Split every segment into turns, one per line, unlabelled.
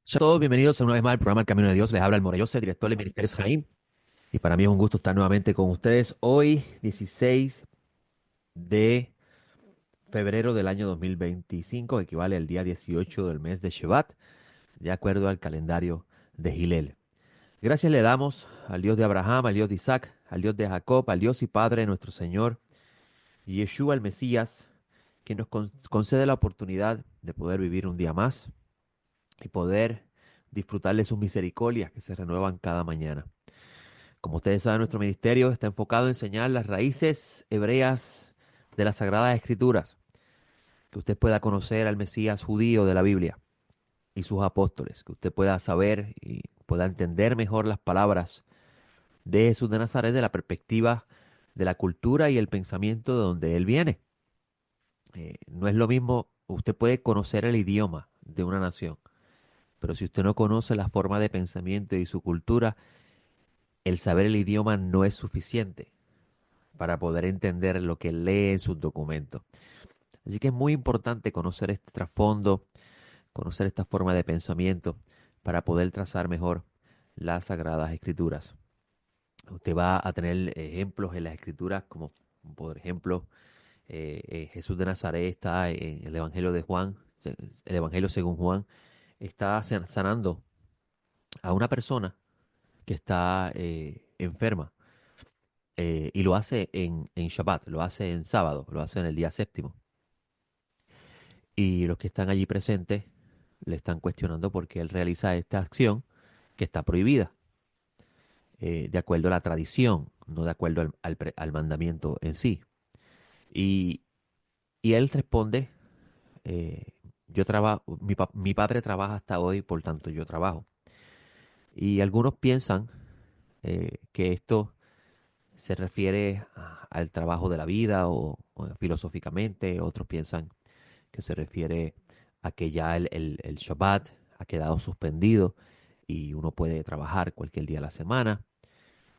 Hola a todos, bienvenidos una vez más al programa El Camino de Dios. Les habla el Morelloso, el director de Ministerios Jaime. Y para mí es un gusto estar nuevamente con ustedes hoy, 16 de febrero del año 2025, equivale al día 18 del mes de Shevat, de acuerdo al calendario de Gilel. Gracias le damos al Dios de Abraham, al Dios de Isaac, al Dios de Jacob, al Dios y Padre de nuestro Señor, Yeshua el Mesías, que nos concede la oportunidad de poder vivir un día más y poder disfrutar de sus misericordias que se renuevan cada mañana. Como ustedes saben, nuestro ministerio está enfocado en enseñar las raíces hebreas de las Sagradas Escrituras, que usted pueda conocer al Mesías judío de la Biblia y sus apóstoles, que usted pueda saber y pueda entender mejor las palabras de Jesús de Nazaret de la perspectiva de la cultura y el pensamiento de donde él viene. No es lo mismo, usted puede conocer el idioma de una nación, pero si usted no conoce la forma de pensamiento y su cultura, el saber el idioma no es suficiente para poder entender lo que lee en sus documentos. Así que es muy importante conocer este trasfondo, conocer esta forma de pensamiento para poder trazar mejor las Sagradas Escrituras. Usted va a tener ejemplos en las Escrituras como, por ejemplo, Jesús de Nazaret está en el Evangelio de Juan, el Evangelio según Juan, está sanando a una persona que está enferma. Y lo hace en Shabbat, lo hace en sábado, lo hace en el día séptimo. Y los que están allí presentes le están cuestionando por qué él realiza esta acción que está prohibida, de acuerdo a la tradición, no de acuerdo al mandamiento en sí. Y, y él responde, yo trabajo, mi padre trabaja hasta hoy, por tanto yo trabajo. Y algunos piensan que esto se refiere al trabajo de la vida o filosóficamente, otros piensan que se refiere a que ya el Shabbat ha quedado suspendido y uno puede trabajar cualquier día de la semana.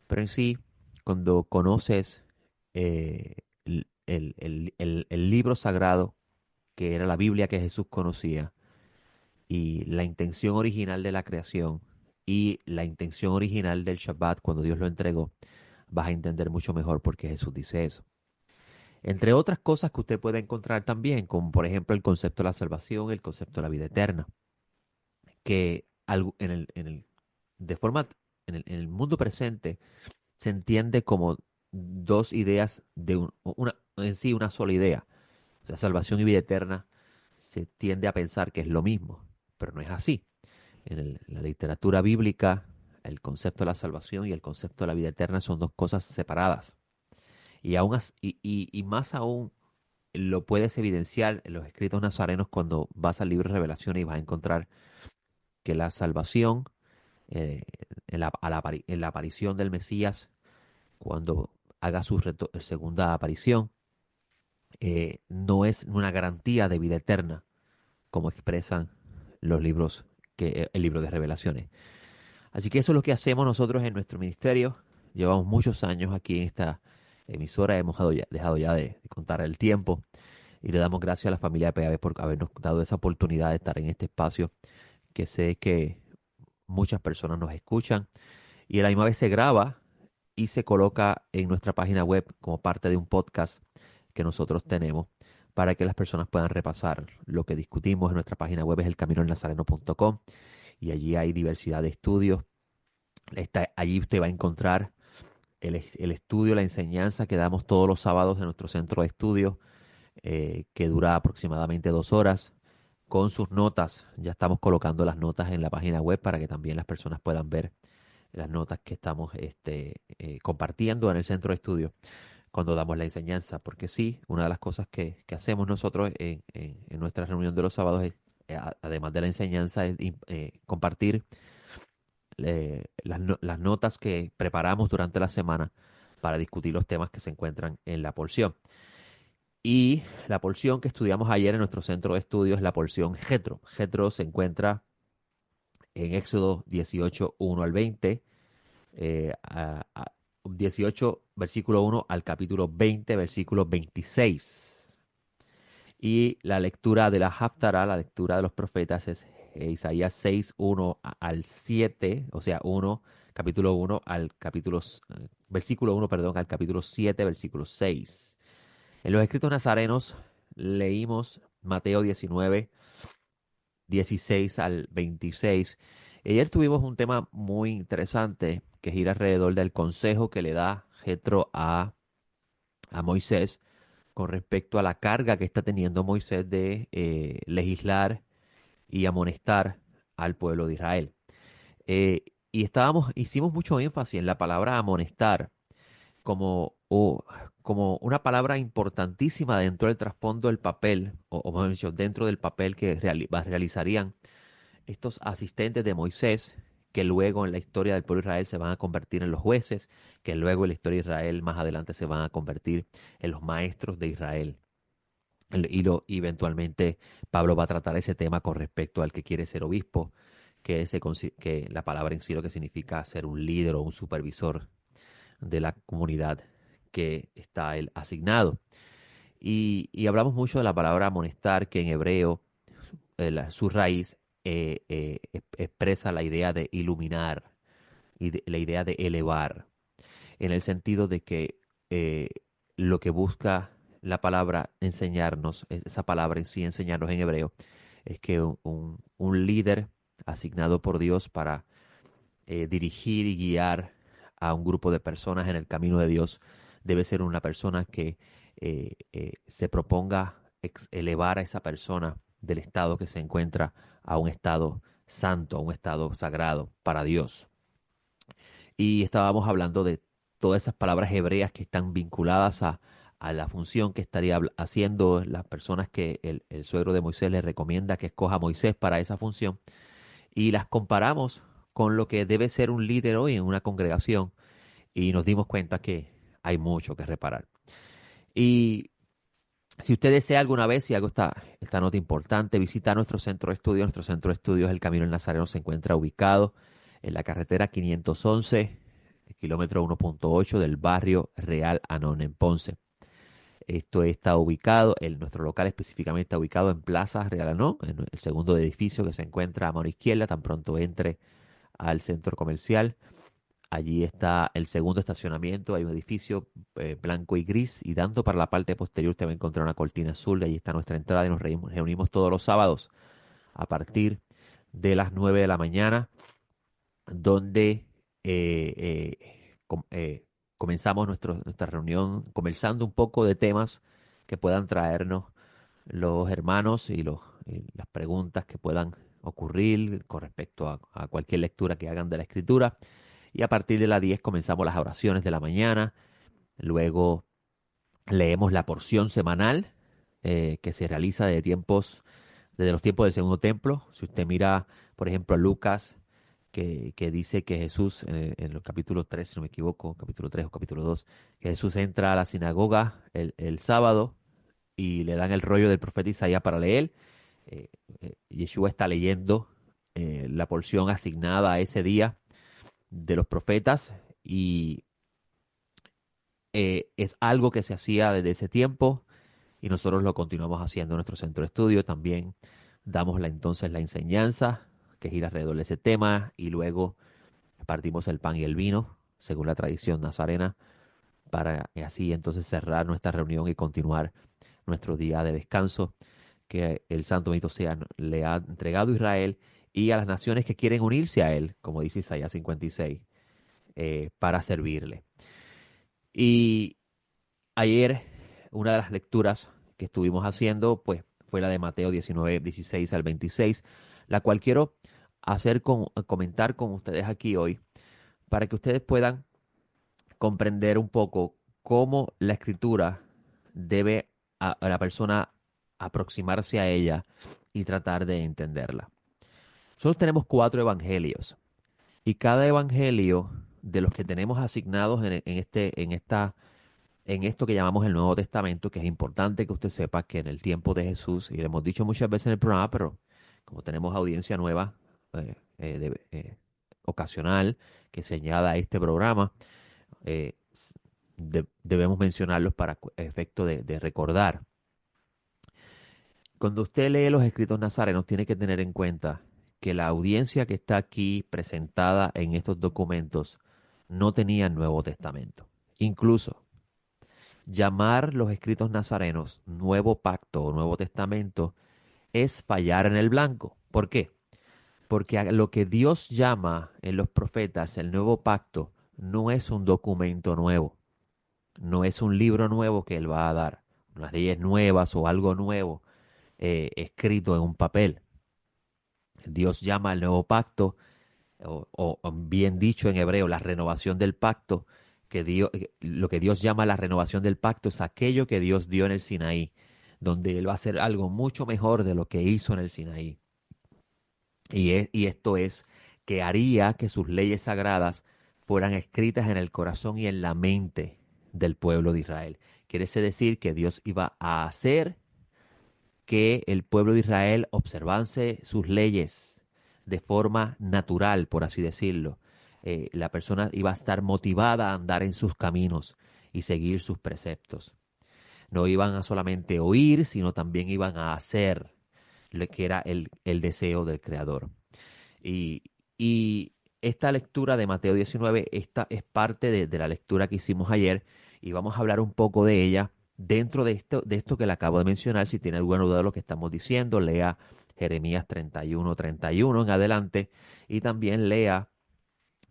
Pero en sí, cuando conoces el libro sagrado, que era la Biblia que Jesús conocía, y la intención original de la creación y la intención original del Shabbat cuando Dios lo entregó, vas a entender mucho mejor por qué Jesús dice eso. Entre otras cosas que usted puede encontrar también, como por ejemplo el concepto de la salvación, el concepto de la vida eterna, que de forma en el mundo presente se entiende como dos ideas de en sí una sola idea. O sea, salvación y vida eterna se tiende a pensar que es lo mismo, pero no es así. En la literatura bíblica, el concepto de la salvación y el concepto de la vida eterna son dos cosas separadas. Y más aún lo puedes evidenciar en los escritos nazarenos cuando vas al libro de Revelaciones y vas a encontrar que la salvación, eh, en la aparición del Mesías, cuando haga su segunda aparición, no es una garantía de vida eterna, como expresan los libros, el libro de Revelaciones. Así que eso es lo que hacemos nosotros en nuestro ministerio. Llevamos muchos años aquí en esta emisora, hemos dejado ya de contar el tiempo. Y le damos gracias a la familia de PAB por habernos dado esa oportunidad de estar en este espacio, que sé que muchas personas nos escuchan y a la misma vez se graba y se coloca en nuestra página web como parte de un podcast que nosotros tenemos para que las personas puedan repasar lo que discutimos. En nuestra página web es elcaminoelnazareno.com y allí hay diversidad de estudios. Allí usted va a encontrar el estudio, la enseñanza que damos todos los sábados en nuestro centro de estudios, que dura aproximadamente 2 horas, con sus notas. Ya estamos colocando las notas en la página web para que también las personas puedan ver las notas que estamos compartiendo en el centro de estudio cuando damos la enseñanza. Porque sí, una de las cosas que hacemos nosotros en nuestra reunión de los sábados es, además de la enseñanza, es compartir las notas que preparamos durante la semana para discutir los temas que se encuentran en la porción. Y la porción que estudiamos ayer en nuestro centro de estudios es la porción Jetro. Jetro se encuentra en Éxodo 18, 1 al 20, 18, versículo 1 al capítulo 20, versículo 26. Y la lectura de la Haftarah, la lectura de los profetas, es Isaías 6, 1 al 7, o sea, capítulo 1 al versículo 1, perdón, al capítulo 7, versículo 6. En los escritos nazarenos leímos Mateo 19, 16 al 26. Ayer tuvimos un tema muy interesante que gira alrededor del consejo que le da Jetro a Moisés con respecto a la carga que está teniendo Moisés de legislar y amonestar al pueblo de Israel. Y hicimos mucho énfasis en la palabra amonestar como una palabra importantísima dentro del trasfondo del papel, o mejor dicho, dentro del papel que realizarían estos asistentes de Moisés, que luego en la historia del pueblo de Israel se van a convertir en los jueces, que luego en la historia de Israel más adelante se van a convertir en los maestros de Israel. Y eventualmente Pablo va a tratar ese tema con respecto al que quiere ser obispo, que la palabra en sí lo que significa ser un líder o un supervisor de la comunidad que está él asignado. Y hablamos mucho de la palabra amonestar, que en hebreo su raíz expresa la idea de iluminar y la idea de elevar, en el sentido de que eh, lo que busca la palabra enseñarnos, esa palabra en sí enseñarnos en hebreo, es que un líder asignado por Dios para dirigir y guiar a un grupo de personas en el camino de Dios debe ser una persona que se proponga elevar a esa persona del estado que se encuentra a un estado santo, a un estado sagrado para Dios. Y estábamos hablando de todas esas palabras hebreas que están vinculadas a la función que estaría haciendo las personas que el suegro de Moisés le recomienda que escoja a Moisés para esa función, y las comparamos con lo que debe ser un líder hoy en una congregación, y nos dimos cuenta que hay mucho que reparar. Y si usted desea alguna vez, y hago esta nota importante, visita nuestro centro de estudio. Nuestro centro de estudios, el Camino del Nazareno, se encuentra ubicado en la carretera 511, kilómetro 1.8 del barrio Real Anón en Ponce. Esto está ubicado, nuestro local específicamente está ubicado en Plaza Real Anón, en el segundo edificio que se encuentra a mano izquierda, tan pronto entre al centro comercial. Allí está el segundo estacionamiento, hay un edificio blanco y gris, y dando para la parte posterior usted va a encontrar una cortina azul. Allí está nuestra entrada, y nos reunimos todos los sábados a partir de las 9 de la mañana, donde comenzamos nuestra reunión conversando un poco de temas que puedan traernos los hermanos, y las preguntas que puedan ocurrir con respecto a cualquier lectura que hagan de la Escritura. Y a partir de las 10 comenzamos las oraciones de la mañana. Luego leemos la porción semanal que se realiza desde los tiempos del Segundo Templo. Si usted mira, por ejemplo, a Lucas, que dice que Jesús, en el capítulo 3, si no me equivoco, capítulo 3 o capítulo 2, que Jesús entra a la sinagoga el sábado y le dan el rollo del profeta Isaías para leer. Yeshua está leyendo la porción asignada a ese día de los profetas, y es algo que se hacía desde ese tiempo, y nosotros lo continuamos haciendo en nuestro centro de estudio. También damos entonces la enseñanza que gira alrededor de ese tema, y luego partimos el pan y el vino según la tradición nazarena, para así entonces cerrar nuestra reunión y continuar nuestro día de descanso que el Santo Bendito sea le ha entregado a Israel y a las naciones que quieren unirse a él, como dice Isaías 56, para servirle. Y ayer una de las lecturas que estuvimos haciendo pues fue la de Mateo 19, 16 al 26, la cual quiero comentar con ustedes aquí hoy, para que ustedes puedan comprender un poco cómo la escritura debe a la persona aproximarse a ella y tratar de entenderla. Nosotros tenemos 4 evangelios, y cada evangelio de los que tenemos asignados en esto que llamamos el Nuevo Testamento, que es importante que usted sepa que en el tiempo de Jesús, y lo hemos dicho muchas veces en el programa, pero como tenemos audiencia nueva, ocasional, que se añada a este programa, debemos mencionarlos para efecto de recordar. Cuando usted lee los escritos nazarenos, tiene que tener en cuenta que la audiencia que está aquí presentada en estos documentos no tenía el Nuevo Testamento. Incluso llamar los escritos nazarenos Nuevo Pacto o Nuevo Testamento es fallar en el blanco. ¿Por qué? Porque a lo que Dios llama en los profetas el Nuevo Pacto no es un documento nuevo, no es un libro nuevo que Él va a dar, unas leyes nuevas o algo nuevo escrito en un papel. Dios llama al Nuevo Pacto, o bien dicho en hebreo, la renovación del pacto, que lo que Dios llama la renovación del pacto es aquello que Dios dio en el Sinaí, donde Él va a hacer algo mucho mejor de lo que hizo en el Sinaí. Y esto es que haría que sus leyes sagradas fueran escritas en el corazón y en la mente del pueblo de Israel. Quiere decir que Dios iba a hacer que el pueblo de Israel observase sus leyes de forma natural, por así decirlo. La persona iba a estar motivada a andar en sus caminos y seguir sus preceptos. No iban a solamente oír, sino también iban a hacer lo que era el deseo del Creador. Y, y esta lectura de Mateo 19, esta es parte de la lectura que hicimos ayer y vamos a hablar un poco de ella dentro de esto que le acabo de mencionar. Si tiene alguna duda de lo que estamos diciendo, lea Jeremías 31 en adelante y también lea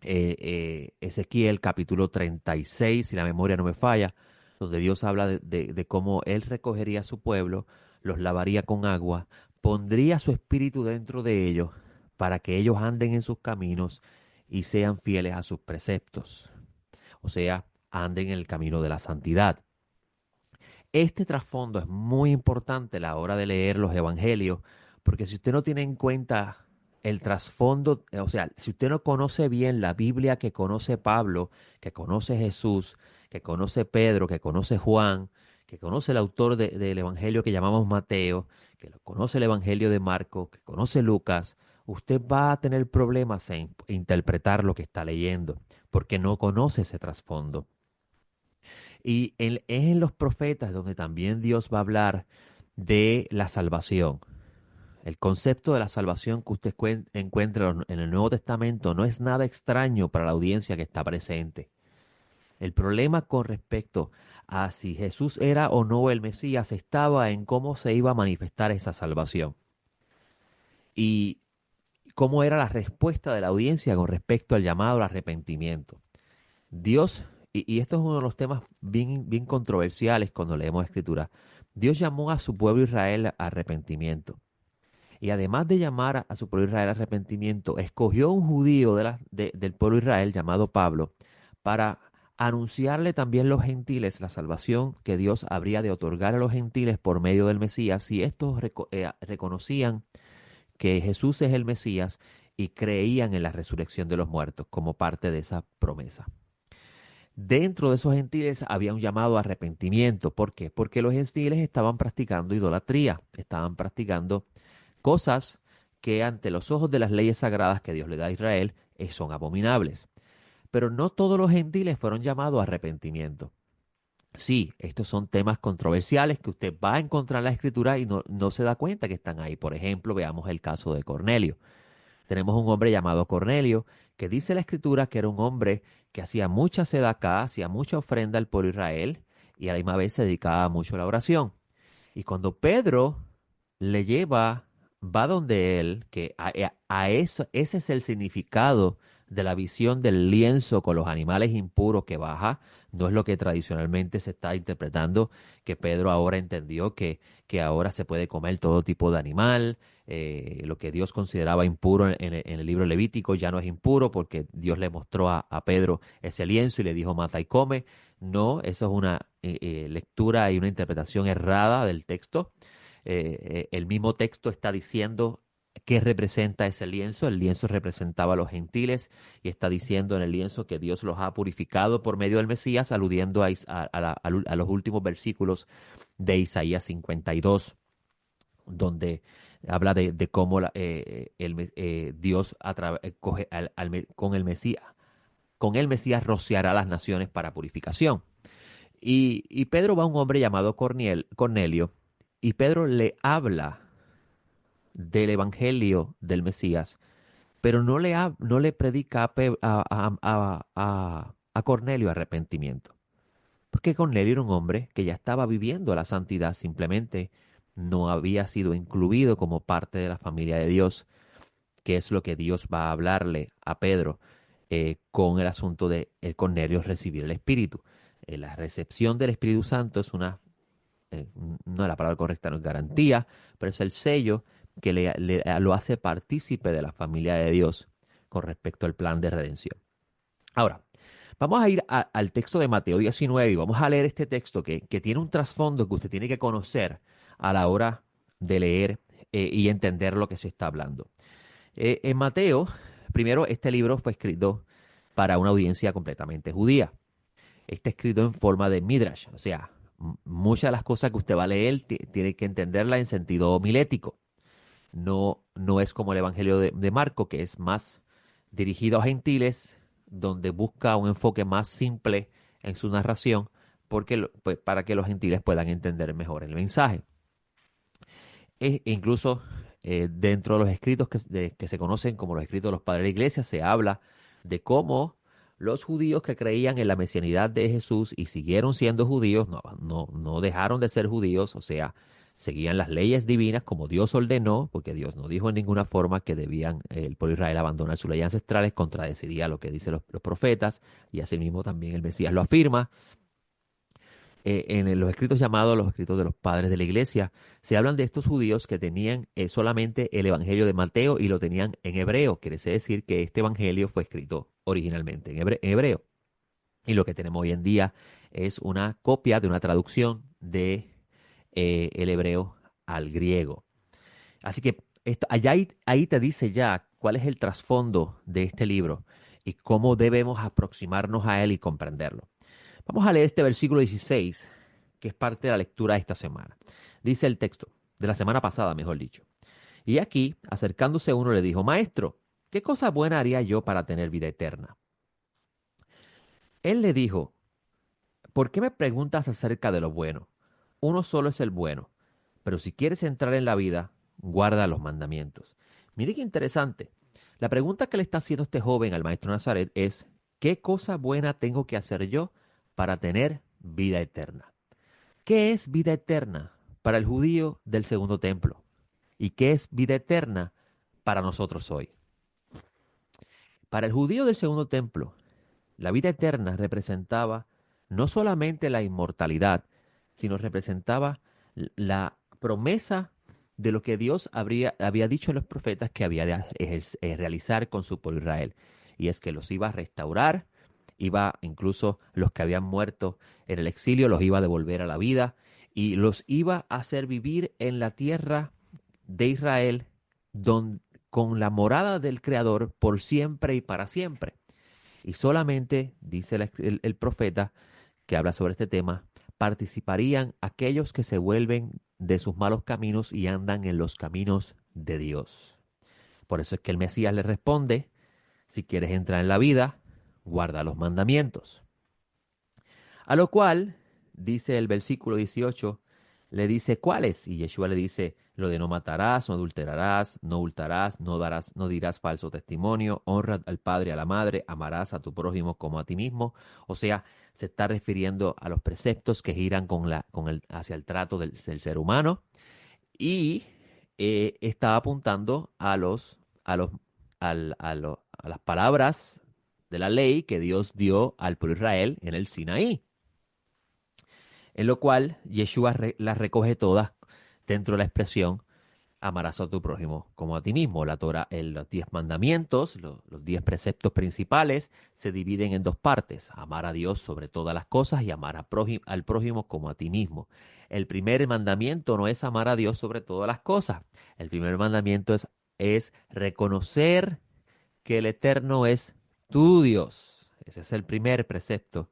Ezequiel capítulo 36, si la memoria no me falla, donde Dios habla de cómo Él recogería a su pueblo, los lavaría con agua, pondría su espíritu dentro de ellos para que ellos anden en sus caminos y sean fieles a sus preceptos. O sea, anden en el camino de la santidad. Este trasfondo es muy importante a la hora de leer los evangelios, porque si usted no tiene en cuenta el trasfondo, o sea, si usted no conoce bien la Biblia que conoce Pablo, que conoce Jesús, que conoce Pedro, que conoce Juan, que conoce el autor del evangelio que llamamos Mateo, que conoce el evangelio de Marco, que conoce Lucas, usted va a tener problemas en interpretar lo que está leyendo, porque no conoce ese trasfondo. Y es en los profetas donde también Dios va a hablar de la salvación. El concepto de la salvación que usted encuentra en el Nuevo Testamento no es nada extraño para la audiencia que está presente. El problema con respecto a si Jesús era o no el Mesías estaba en cómo se iba a manifestar esa salvación y cómo era la respuesta de la audiencia con respecto al llamado al arrepentimiento. Dios, y esto es uno de los temas bien controversiales cuando leemos Escritura, Dios llamó a su pueblo Israel a arrepentimiento. Y además de llamar a su pueblo Israel a arrepentimiento, escogió un judío del pueblo Israel llamado Pablo para anunciarle también a los gentiles la salvación que Dios habría de otorgar a los gentiles por medio del Mesías si estos reconocían que Jesús es el Mesías y creían en la resurrección de los muertos como parte de esa promesa. Dentro de esos gentiles había un llamado a arrepentimiento. ¿Por qué? Porque los gentiles estaban practicando idolatría, estaban practicando cosas que ante los ojos de las leyes sagradas que Dios le da a Israel son abominables. Pero no todos los gentiles fueron llamados a arrepentimiento. Sí, estos son temas controversiales que usted va a encontrar en la escritura y no se da cuenta que están ahí. Por ejemplo, veamos el caso de Cornelio. Tenemos un hombre llamado Cornelio, que dice la escritura que era un hombre que hacía mucha sedacá, hacía mucha ofrenda al pueblo de Israel y a la misma vez se dedicaba mucho a la oración. Y cuando Pedro le lleva, va donde él, que a eso, ese es el significado de la visión del lienzo con los animales impuros que baja, no es lo que tradicionalmente se está interpretando, que Pedro ahora entendió que ahora se puede comer todo tipo de animal, lo que Dios consideraba impuro en el libro Levítico ya no es impuro porque Dios le mostró a Pedro ese lienzo y le dijo mata y come. No, eso es una lectura y una interpretación errada del texto. El mismo texto está diciendo qué representa ese lienzo. El lienzo representaba a los gentiles y está diciendo en el lienzo que Dios los ha purificado por medio del Mesías, aludiendo a los últimos versículos de Isaías 52, donde habla de cómo Dios con el Mesías rociará a las naciones para purificación. Y Pedro va a un hombre llamado Cornelio y Pedro le habla del evangelio del Mesías, pero no le predica a Cornelio arrepentimiento. Porque Cornelio era un hombre que ya estaba viviendo la santidad, simplemente no había sido incluido como parte de la familia de Dios, que es lo que Dios va a hablarle a Pedro con el asunto de el Cornelio recibir el Espíritu. La recepción del Espíritu Santo es no es la palabra correcta, no es garantía, pero es el sello que lo hace partícipe de la familia de Dios con respecto al plan de redención. Ahora, vamos a ir al texto de Mateo 19 y vamos a leer este texto que tiene un trasfondo que usted tiene que conocer a la hora de leer y entender lo que se está hablando. En Mateo, primero, este libro fue escrito para una audiencia completamente judía. Está escrito en forma de midrash, o sea, muchas de las cosas que usted va a leer tiene que entenderla en sentido homilético. No es como el Evangelio de Marco, que es más dirigido a gentiles, donde busca un enfoque más simple en su narración, pues, para que los gentiles puedan entender mejor el mensaje. Incluso dentro de los escritos que se conocen como los escritos de los padres de la iglesia, se habla de cómo los judíos que creían en la mesianidad de Jesús y siguieron siendo judíos, no dejaron de ser judíos, o sea, seguían las leyes divinas como Dios ordenó, porque Dios no dijo en ninguna forma que debían el pueblo de Israel abandonar sus leyes ancestrales, contradeciría lo que dicen los profetas, y asimismo también el Mesías lo afirma. En los escritos llamados los escritos de los padres de la iglesia, se hablan de estos judíos que tenían solamente el evangelio de Mateo y lo tenían en hebreo. Quiere decir que este evangelio fue escrito originalmente en hebreo. Y lo que tenemos hoy en día es una copia de una traducción de el hebreo al griego. Así que ahí te dice ya cuál es el trasfondo de este libro y cómo debemos aproximarnos a él y comprenderlo. Vamos a leer este versículo 16, que es parte de la lectura de esta semana. Dice el texto, de la semana pasada, mejor dicho. Y aquí, acercándose uno, le dijo, Maestro, ¿qué cosa buena haría yo para tener vida eterna? Él le dijo, ¿por qué me preguntas acerca de lo bueno? Uno solo es el bueno, pero si quieres entrar en la vida, guarda los mandamientos. Mire qué interesante. La pregunta que le está haciendo este joven al maestro Nazaret es, ¿qué cosa buena tengo que hacer yo para tener vida eterna? ¿Qué es vida eterna para el judío del segundo templo? ¿Y qué es vida eterna para nosotros hoy? Para el judío del segundo templo, la vida eterna representaba no solamente la inmortalidad, sino representaba la promesa de lo que Dios había dicho en los profetas que había de realizar con su pueblo Israel. Y es que los iba a restaurar, incluso los que habían muerto en el exilio, los iba a devolver a la vida y los iba a hacer vivir en la tierra de Israel con la morada del Creador por siempre y para siempre. Y solamente, dice el profeta que habla sobre este tema, participarían aquellos que se vuelven de sus malos caminos y andan en los caminos de Dios. Por eso es que el Mesías le responde, si quieres entrar en la vida, guarda los mandamientos. A lo cual, dice el versículo 18, le dice cuáles. Y Yeshua le dice lo de no matarás, no adulterarás, no hurtarás, no dirás falso testimonio, honra al padre y a la madre, amarás a tu prójimo como a ti mismo. O sea, se está refiriendo a los preceptos que giran hacia el trato del ser humano. Y está apuntando a las palabras de la ley que Dios dio al pueblo de Israel en el Sinaí, en lo cual Yeshua las recoge todas dentro de la expresión amarás a tu prójimo como a ti mismo. La Torah, los 10 mandamientos, los 10 preceptos principales se dividen en dos partes: amar a Dios sobre todas las cosas y amar al prójimo como a ti mismo. El primer mandamiento no es amar a Dios sobre todas las cosas. El primer mandamiento es reconocer que el Eterno es tu Dios. Ese es el primer precepto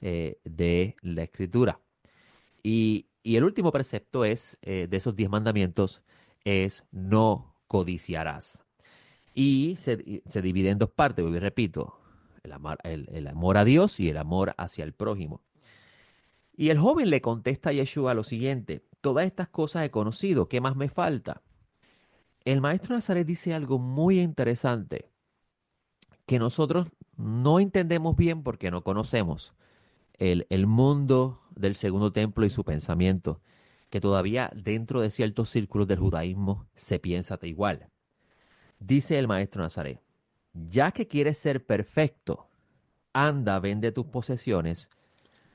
de la Escritura. Y el último precepto de esos 10 mandamientos es no codiciarás. Y se divide en dos partes, y repito, el amor a Dios y el amor hacia el prójimo. Y el joven le contesta a Yeshua lo siguiente: todas estas cosas he conocido, ¿qué más me falta? el maestro Nazaret dice algo muy interesante que nosotros no entendemos bien porque no conocemos el mundo del segundo templo y su pensamiento, que todavía dentro de ciertos círculos del judaísmo se piensa de igual. Dice el maestro Nazaret, ya que quieres ser perfecto, anda, vende tus posesiones,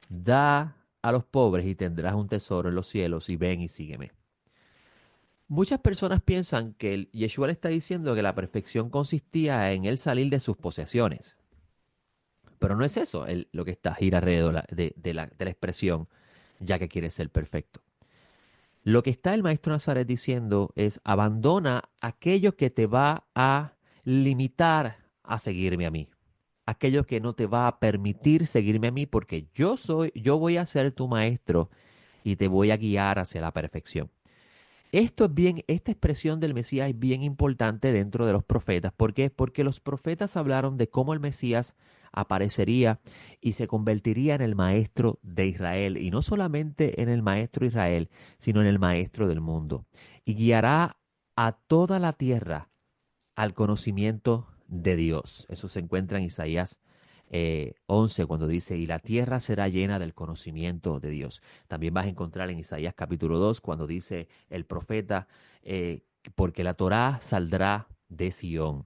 da a los pobres y tendrás un tesoro en los cielos y ven y sígueme. Muchas personas piensan que Yeshua le está diciendo que la perfección consistía en él salir de sus posesiones. Pero no es eso lo que está gira alrededor de la expresión, ya que quieres ser perfecto. Lo que está el maestro Nazaret diciendo es abandona aquello que te va a limitar a seguirme a mí. Aquello que no te va a permitir seguirme a mí porque yo voy a ser tu maestro y te voy a guiar hacia la perfección. Esta expresión del Mesías es bien importante dentro de los profetas. ¿Por qué? Porque los profetas hablaron de cómo el Mesías aparecería y se convertiría en el maestro de Israel. Y no solamente en el maestro de Israel, sino en el maestro del mundo. Y guiará a toda la tierra al conocimiento de Dios. Eso se encuentra en Isaías 11, cuando dice, y la tierra será llena del conocimiento de Dios. También vas a encontrar en Isaías capítulo 2, cuando dice el profeta, porque la Torá saldrá de Sión.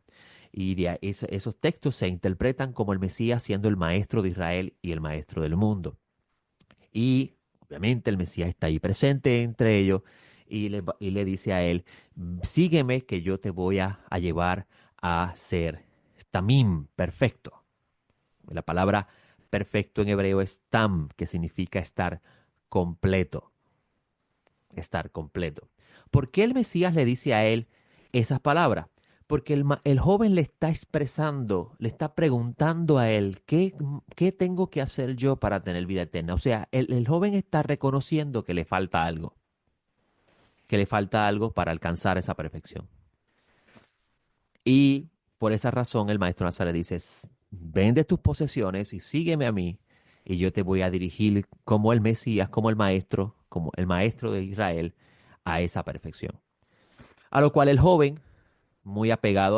Y esos textos se interpretan como el Mesías siendo el maestro de Israel y el maestro del mundo. Y obviamente el Mesías está ahí presente entre ellos y le dice a él, sígueme que yo te voy a llevar a ser tamim, perfecto. La palabra perfecto en hebreo es tam, que significa estar completo, estar completo. ¿Por qué el Mesías le dice a él esas palabras? Porque el joven le está expresando, le está preguntando a él, ¿qué tengo que hacer yo para tener vida eterna? O sea, el joven está reconociendo que le falta algo para alcanzar esa perfección. Y por esa razón el maestro Nazaret dice, vende tus posesiones y sígueme a mí, y yo te voy a dirigir como el Mesías, como el maestro de Israel, a esa perfección. A lo cual el joven, muy apegado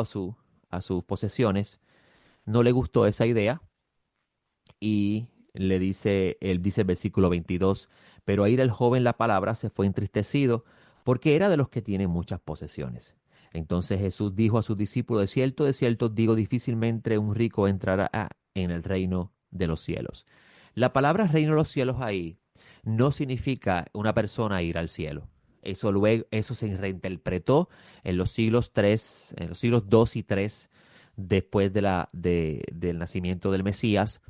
a sus posesiones, no le gustó esa idea y él dice el versículo 22, pero a ir el joven la palabra se fue entristecido porque era de los que tienen muchas posesiones. Entonces Jesús dijo a sus discípulos, de cierto, digo, difícilmente un rico entrará en el reino de los cielos. La palabra reino de los cielos ahí no significa una persona ir al cielo. Eso se reinterpretó en los siglos 3, en los siglos 2 y 3 después del nacimiento del Mesías,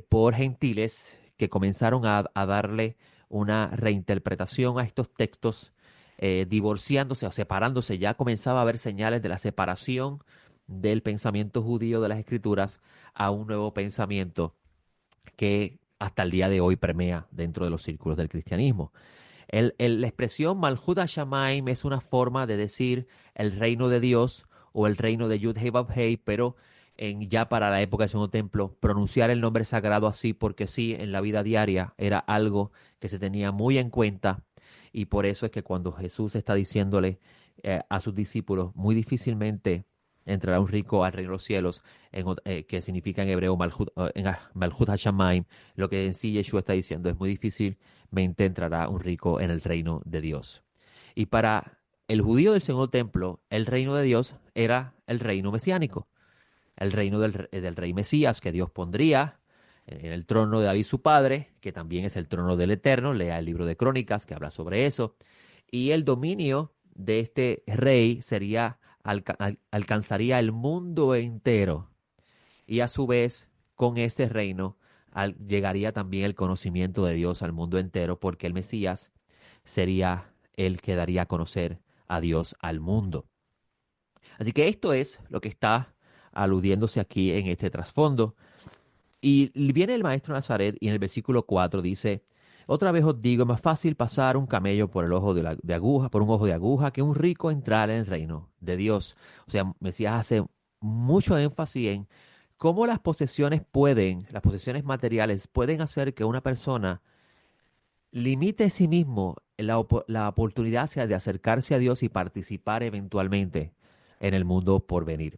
por gentiles que comenzaron a darle una reinterpretación a estos textos, divorciándose o separándose. Ya comenzaba a haber señales de la separación del pensamiento judío de las escrituras a un nuevo pensamiento que hasta el día de hoy permea dentro de los círculos del cristianismo. La expresión Malhut HaShamayim es una forma de decir el reino de Dios o el reino de Yud Hei Vav Hei, pero ya para la época del Segundo Templo, pronunciar el nombre sagrado así porque sí, en la vida diaria era algo que se tenía muy en cuenta, y por eso es que cuando Jesús está diciéndole a sus discípulos, muy difícilmente entrará un rico al reino de los cielos, que significa en hebreo Malhut HaShamayim, lo que en sí Yeshua está diciendo es muy difícilmente entrará un rico en el reino de Dios. Y para el judío del Segundo Templo, el reino de Dios era el reino mesiánico, el reino del rey Mesías que Dios pondría en el trono de David su padre, que también es el trono del Eterno. Lea el libro de Crónicas que habla sobre eso. Y el dominio de este rey alcanzaría el mundo entero. Y a su vez, con este reino, llegaría también el conocimiento de Dios al mundo entero, porque el Mesías sería el que daría a conocer a Dios al mundo. Así que esto es lo que está aludiéndose aquí en este trasfondo. Y viene el maestro Nazaret y en el versículo 4 dice, otra vez os digo, es más fácil pasar un camello por el ojo de aguja, por un ojo de aguja, que un rico entrar en el reino de Dios. O sea, Mesías hace mucho énfasis en cómo las posesiones materiales pueden hacer que una persona limite a sí mismo la oportunidad de acercarse a Dios y participar eventualmente en el mundo por venir.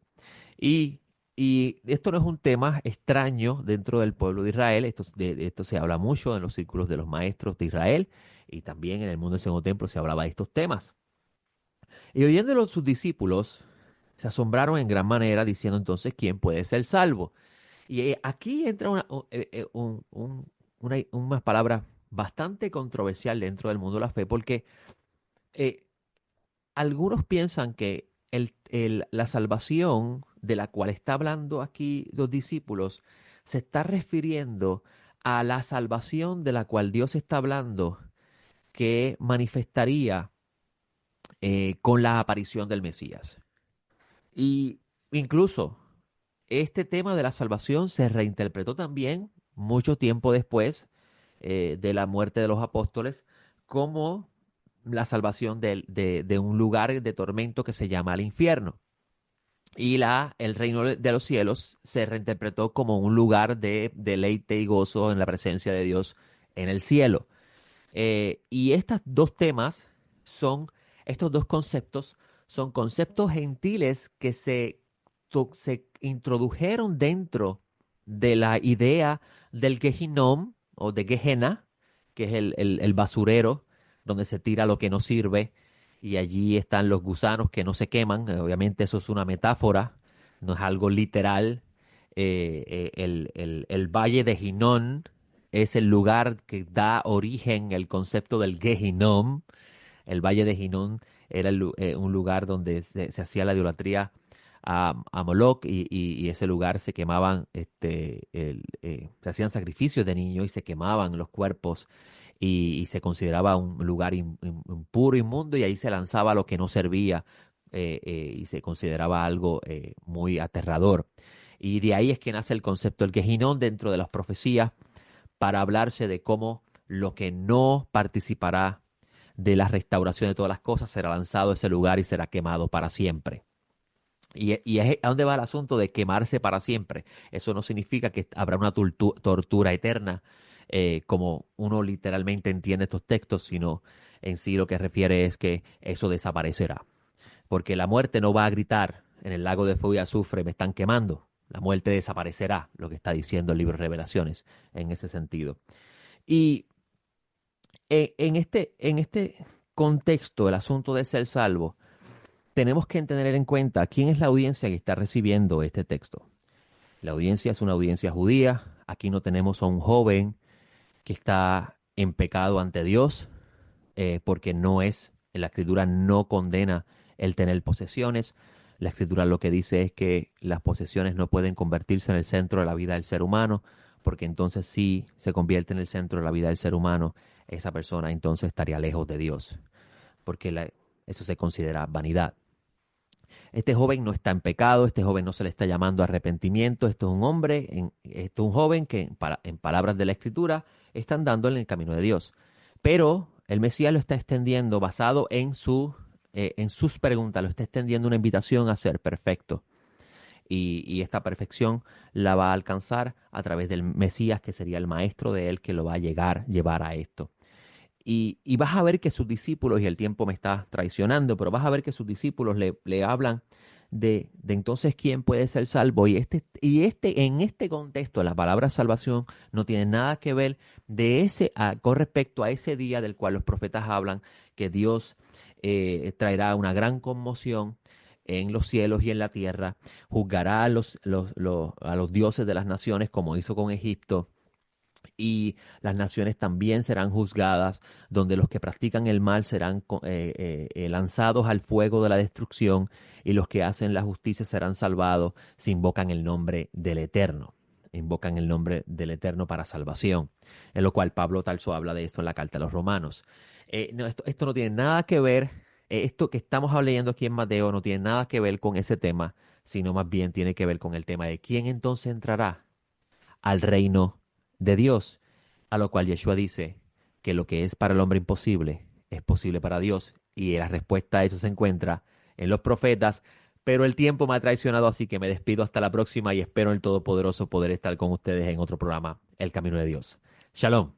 Y, y esto no es un tema extraño dentro del pueblo de Israel, de esto se habla mucho en los círculos de los maestros de Israel y también en el mundo del Segundo Templo se hablaba de estos temas. Y oyéndolo sus discípulos, se asombraron en gran manera diciendo entonces, ¿quién puede ser salvo? Y aquí entra una palabra bastante controversial dentro del mundo de la fe, porque eh, algunos piensan que la salvación de la cual está hablando aquí los discípulos se está refiriendo a la salvación de la cual Dios está hablando que manifestaría con la aparición del Mesías. Y incluso este tema de la salvación se reinterpretó también mucho tiempo después de la muerte de los apóstoles como la salvación de un lugar de tormento que se llama el infierno. Y el reino de los cielos se reinterpretó como un lugar de deleite y gozo en la presencia de Dios en el cielo. Y estos dos temas son, estos dos conceptos son conceptos gentiles que se introdujeron dentro de la idea del Gehinom o de Gehenna, que es el basurero donde se tira lo que no sirve y allí están los gusanos que no se queman. Obviamente eso es una metáfora, no es algo literal. El valle de Hinón es el lugar que da origen el concepto del Gehinom. El Valle de Hinón era un lugar donde se hacía la idolatría a Moloch y ese lugar se quemaban, se hacían sacrificios de niños y se quemaban los cuerpos y se consideraba un lugar impuro, inmundo y ahí se lanzaba lo que no servía y se consideraba algo muy aterrador. Y de ahí es que nace el concepto del Gehinón dentro de las profecías para hablarse de cómo lo que no participará de la restauración de todas las cosas será lanzado a ese lugar y será quemado para siempre. Y es a dónde va el asunto de quemarse para siempre. Eso no significa que habrá una tortura eterna, como uno literalmente entiende estos textos, sino en sí lo que refiere es que eso desaparecerá. Porque la muerte no va a gritar en el lago de fuego y azufre, me están quemando. La muerte desaparecerá, lo que está diciendo el libro de Revelaciones en ese sentido. Y en este contexto, el asunto de ser salvo, tenemos que tener en cuenta quién es la audiencia que está recibiendo este texto. La audiencia es una audiencia judía. Aquí no tenemos a un joven que está en pecado ante Dios, porque la escritura no condena el tener posesiones. La escritura lo que dice es que las posesiones no pueden convertirse en el centro de la vida del ser humano, porque entonces si se convierte en el centro de la vida del ser humano, esa persona entonces estaría lejos de Dios, porque eso se considera vanidad. Este joven no está en pecado, este joven no se le está llamando a arrepentimiento, esto es un hombre, esto es un joven que en palabras de la escritura están dándole en el camino de Dios. Pero el Mesías lo está extendiendo basado en sus preguntas, lo está extendiendo una invitación a ser perfecto. Y esta perfección la va a alcanzar a través del Mesías, que sería el maestro de él, que lo va a llevar a esto. Y vas a ver que sus discípulos, y el tiempo me está traicionando, pero vas a ver que sus discípulos le hablan de entonces quién puede ser salvo. En este contexto, la palabra salvación no tiene nada que ver con respecto a ese día del cual los profetas hablan, que Dios traerá una gran conmoción en los cielos y en la tierra, juzgará a los dioses de las naciones como hizo con Egipto y las naciones también serán juzgadas, donde los que practican el mal serán lanzados al fuego de la destrucción y los que hacen la justicia serán salvados si invocan el nombre del Eterno. Invocan el nombre del Eterno para salvación, en lo cual Pablo Tarso habla de esto en la carta a los Romanos. No, esto no tiene nada que ver, esto que estamos leyendo aquí en Mateo no tiene nada que ver con ese tema, sino más bien tiene que ver con el tema de quién entonces entrará al reino de Dios. A lo cual Yeshua dice que lo que es para el hombre imposible es posible para Dios. Y la respuesta a eso se encuentra en los profetas. Pero el tiempo me ha traicionado, así que me despido hasta la próxima y espero en el Todopoderoso poder estar con ustedes en otro programa, El Camino de Dios. Shalom.